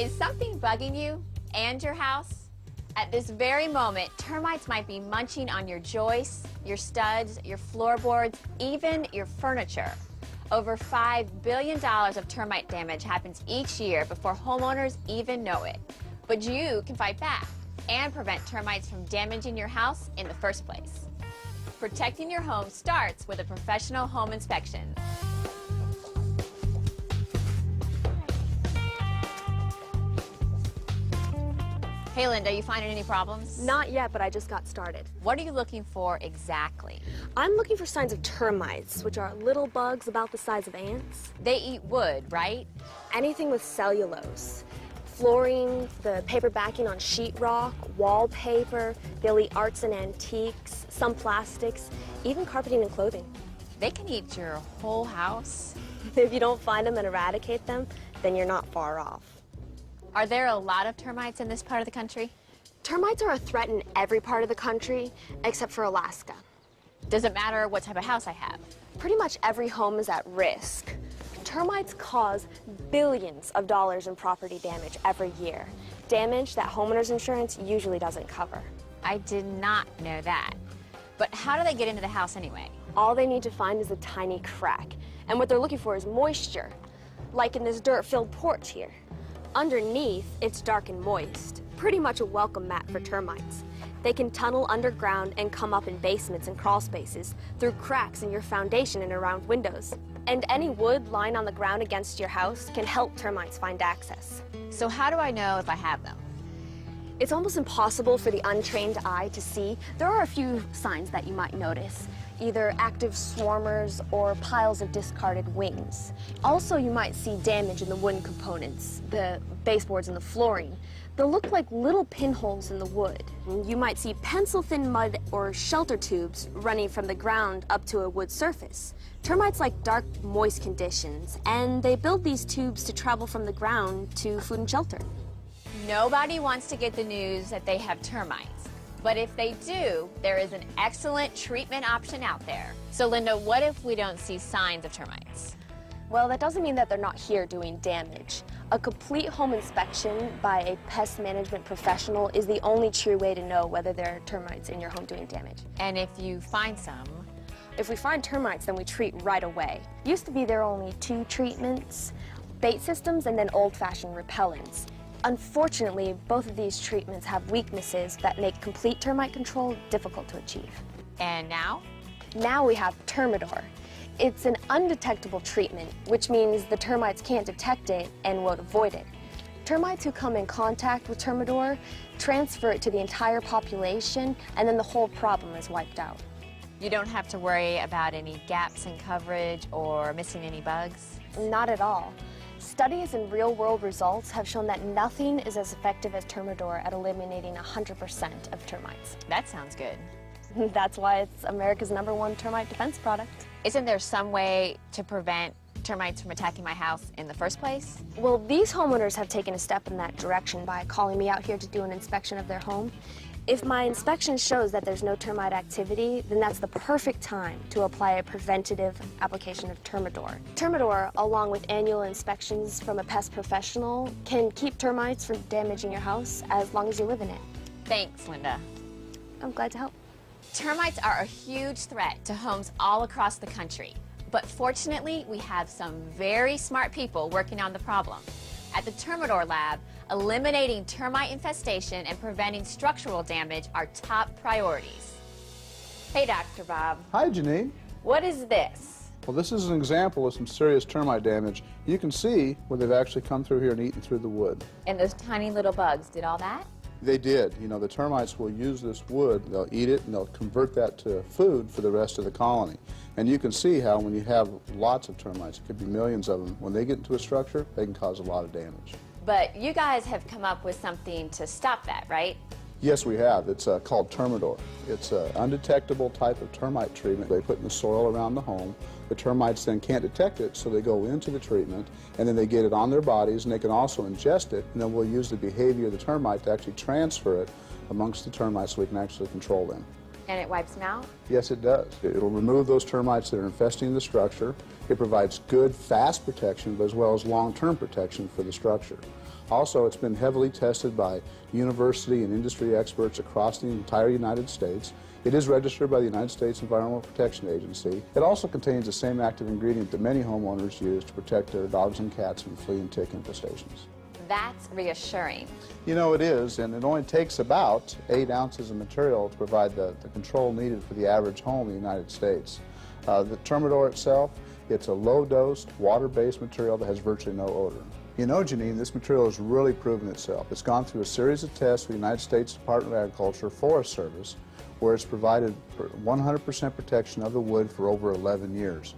Is something bugging you and your house? At this very moment, termites might be munching on your joists, your studs, your floorboards, even your furniture. Over $5 billion of termite damage happens each year before homeowners even know it. But you can fight back and prevent termites from damaging your house in the first place. Protecting your home starts with a professional home inspection. Hey, Linda, you finding any problems? Not yet, but I just got started. What are you looking for exactly? I'm looking for signs of termites, which are little bugs about the size of ants. They eat wood, right? Anything with cellulose. Flooring, the paper backing on sheetrock, wallpaper, they'll eat arts and antiques, some plastics, even carpeting and clothing. They can eat your whole house. If you don't find them and eradicate them, then you're not far off. Are there a lot of termites in this part of the country? Termites are a threat in every part of the country, except for Alaska. Does it matter what type of house I have? Pretty much every home is at risk. Termites cause billions of dollars in property damage every year. Damage that homeowners insurance usually doesn't cover. I did not know that. But how do they get into the house anyway? All they need to find is a tiny crack. And what they're looking for is moisture, like in this dirt-filled porch here. Underneath, it's dark and moist, pretty much a welcome mat for termites. They can tunnel underground and come up in basements and crawl spaces, through cracks in your foundation and around windows. And any wood lying on the ground against your house can help termites find access. So how do I know if I have them? It's almost impossible for the untrained eye to see. There are a few signs that you might notice, either active swarmers or piles of discarded wings. Also, you might see damage in the wooden components, the baseboards and the flooring. They'll look like little pinholes in the wood. You might see pencil-thin mud or shelter tubes running from the ground up to a wood surface. Termites like dark, moist conditions, and they build these tubes to travel from the ground to food and shelter. Nobody wants to get the news that they have termites. But if they do, there is an excellent treatment option out there. So Linda, what if we don't see signs of termites? Well, that doesn't mean that they're not here doing damage. A complete home inspection by a pest management professional is the only true way to know whether there are termites in your home doing damage. And if you find some? If we find termites, then we treat right away. Used to be there are only 2 treatments, bait systems and then old-fashioned repellents. Unfortunately, both of these treatments have weaknesses that make complete termite control difficult to achieve. And now? Now we have Termidor. It's an undetectable treatment, which means the termites can't detect it and won't avoid it. Termites who come in contact with Termidor transfer it to the entire population, and then the whole problem is wiped out. You don't have to worry about any gaps in coverage or missing any bugs? Not at all. Studies and real-world results have shown that nothing is as effective as Termidor at eliminating 100% of termites. That sounds good. That's why it's America's #1 termite defense product. Isn't there some way to prevent termites from attacking my house in the first place? Well, these homeowners have taken a step in that direction by calling me out here to do an inspection of their home. If my inspection shows that there's no termite activity, then that's the perfect time to apply a preventative application of Termidor. Termidor, along with annual inspections from a pest professional, can keep termites from damaging your house as long as you live in it. Thanks, Linda. I'm glad to help. Termites are a huge threat to homes all across the country. But fortunately, we have some very smart people working on the problem. At the Termidor Lab, eliminating termite infestation and preventing structural damage are top priorities. Hey, Dr. Bob. Hi, Janine. What is this? Well, this is an example of some serious termite damage. You can see where they've actually come through here and eaten through the wood. And those tiny little bugs did all that? They did. You know, the termites will use this wood, they'll eat it, and they'll convert that to food for the rest of the colony. And you can see how when you have lots of termites, it could be millions of them, when they get into a structure, they can cause a lot of damage. But you guys have come up with something to stop that, right? Yes, we have. It's called Termidor. It's an undetectable type of termite treatment they put in the soil around the home. The termites then can't detect it, so they go into the treatment, and then they get it on their bodies, and they can also ingest it, and then we'll use the behavior of the termite to actually transfer it amongst the termites so we can actually control them. And it wipes them out? Yes, it does. It'll remove those termites that are infesting the structure. It provides good, fast protection, but as well as long-term protection for the structure. Also, it's been heavily tested by university and industry experts across the entire United States. It is registered by the United States Environmental Protection Agency. It also contains the same active ingredient that many homeowners use to protect their dogs and cats from flea and tick infestations. That's reassuring. You know, it is, and it only takes about 8 ounces of material to provide the control needed for the average home in the United States. The Termidor itself, it's a low-dose, water-based material that has virtually no odor. You know, Janine, this material has really proven itself. It's gone through a series of tests with the United States Department of Agriculture Forest Service, where it's provided 100% protection of the wood for over 11 years.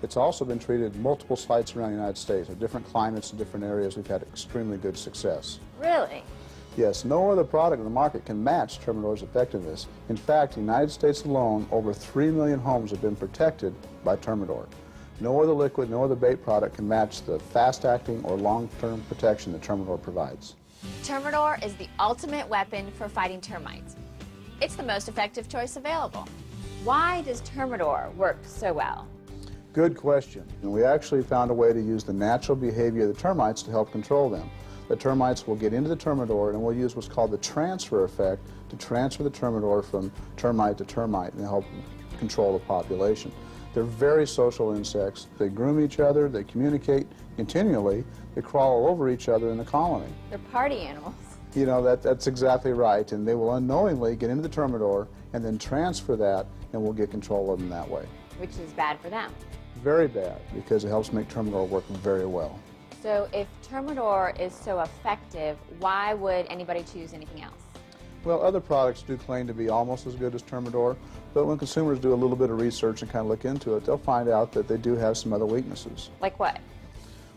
It's also been treated at multiple sites around the United States. In different climates and different areas, we've had extremely good success. Really? Yes, no other product in the market can match Termidor's effectiveness. In fact, in the United States alone, over 3 million homes have been protected by Termidor. No other liquid, no other bait product can match the fast-acting or long-term protection that Termidor provides. Termidor is the ultimate weapon for fighting termites. It's the most effective choice available. Why does Termidor work so well? Good question. And we actually found a way to use the natural behavior of the termites to help control them. The termites will get into the Termidor, and we'll use what's called the transfer effect to transfer the Termidor from termite to termite and help control the population. They're very social insects. They groom each other, they communicate continually, they crawl all over each other in the colony. They're party animals. You know, that's exactly right, and they will unknowingly get into the Termidor and then transfer that, and we'll get control of them that way. Which is bad for them. Very bad, because it helps make Termidor work very well. So if Termidor is so effective, why would anybody choose anything else? Well, other products do claim to be almost as good as Termidor, but when consumers do a little bit of research and kind of look into it, they'll find out that they do have some other weaknesses. Like what?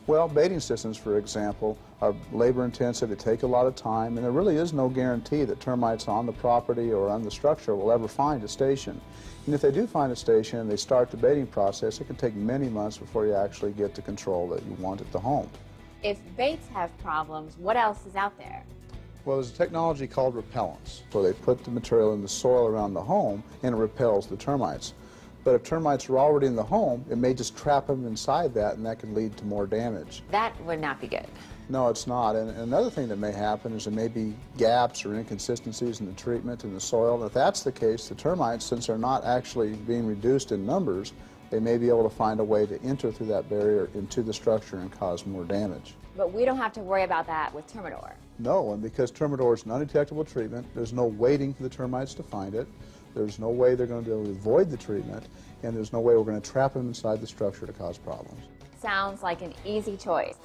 Well, baiting systems, for example, are labor-intensive, they take a lot of time, and there really is no guarantee that termites on the property or on the structure will ever find a station. And if they do find a station and they start the baiting process, it can take many months before you actually get the control that you want at the home. If baits have problems, what else is out there? Well, there's a technology called repellents. So they put the material in the soil around the home and it repels the termites. But if termites are already in the home, it may just trap them inside that, and that could lead to more damage. That would not be good. No, it's not. And another thing that may happen is there may be gaps or inconsistencies in the treatment in the soil. And if that's the case, the termites, since they're not actually being reduced in numbers, they may be able to find a way to enter through that barrier into the structure and cause more damage. But we don't have to worry about that with Termidor. No, and because Termidor is an undetectable treatment, there's no waiting for the termites to find it. There's no way they're going to be able to avoid the treatment, and there's no way we're going to trap them inside the structure to cause problems. Sounds like an easy choice.